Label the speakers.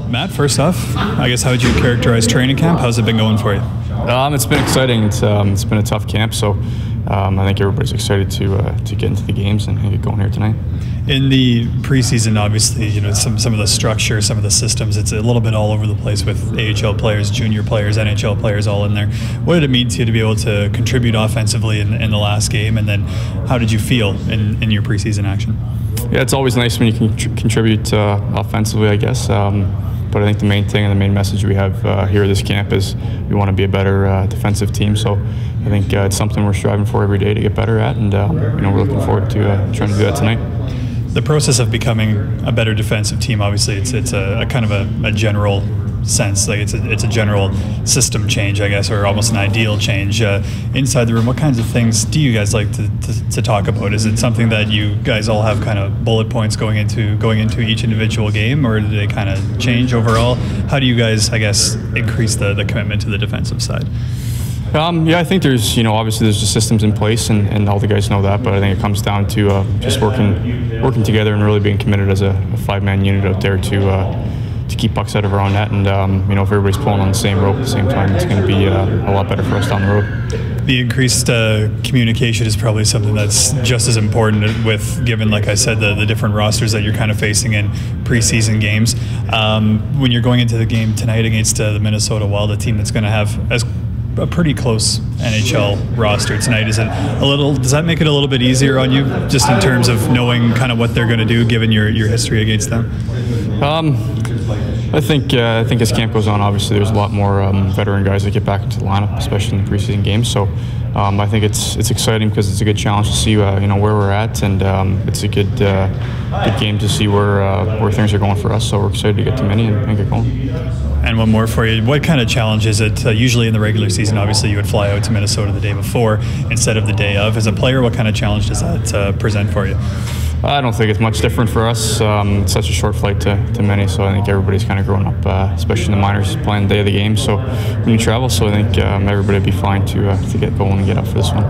Speaker 1: Matt, first off, I guess how would you characterize training camp? How's it been going for you?
Speaker 2: It's been exciting. It's been a tough camp, so I think everybody's excited to get into the games and get going here tonight.
Speaker 1: In the preseason, obviously, some of the structure, some of the systems, it's a little bit all over the place with AHL players, junior players, NHL players all in there. What did it mean to you to be able to contribute offensively in the last game, and then how did you feel in your preseason action?
Speaker 2: Yeah, it's always nice when you can contribute offensively, I guess. But I think the main thing and the main message we have here at this camp is we want to be a better defensive team. So I think it's something we're striving for every day to get better at, and we're looking forward to trying to do that tonight.
Speaker 1: The process of becoming a better defensive team, obviously, it's a kind of a general sense, like it's a general system change, I guess, or almost an ideal change. Inside the room, what kinds of things do you guys like to talk about? Is it something that you guys all have kind of bullet points going into each individual game, or do they kind of change overall? How do you guys, I guess, increase the commitment to the defensive side?
Speaker 2: Yeah, I think there's, obviously there's the systems in place, and all the guys know that. But I think it comes down to just working together and really being committed as a five-man unit out there to keep pucks out of our own net. And if everybody's pulling on the same rope at the same time, it's going to be a lot better for us down the road.
Speaker 1: The increased communication is probably something that's just as important with, given, like I said, the different rosters that you're kind of facing in preseason games. When you're going into the game tonight against the Minnesota Wild, a team that's going to have a pretty close NHL roster tonight, does that make it a little bit easier on you, just in terms of knowing kind of what they're going to do, given your history against them?
Speaker 2: I think as camp goes on, obviously there's a lot more veteran guys that get back into the lineup, especially in the preseason games. So I think it's exciting because it's a good challenge to see where we're at, and it's a good game to see where things are going for us. So we're excited to get to Mini and get going.
Speaker 1: And one more for you. What kind of challenge is it? Usually in the regular season, obviously you would fly out to Minnesota the day before instead of the day of. As a player, what kind of challenge does that present for you?
Speaker 2: I don't think it's much different for us. It's such a short flight to Mini, so I think everybody's kind of grown up, especially in the minors, playing the day of the game. So when you travel, so I think everybody would be fine to get going and get up for this one.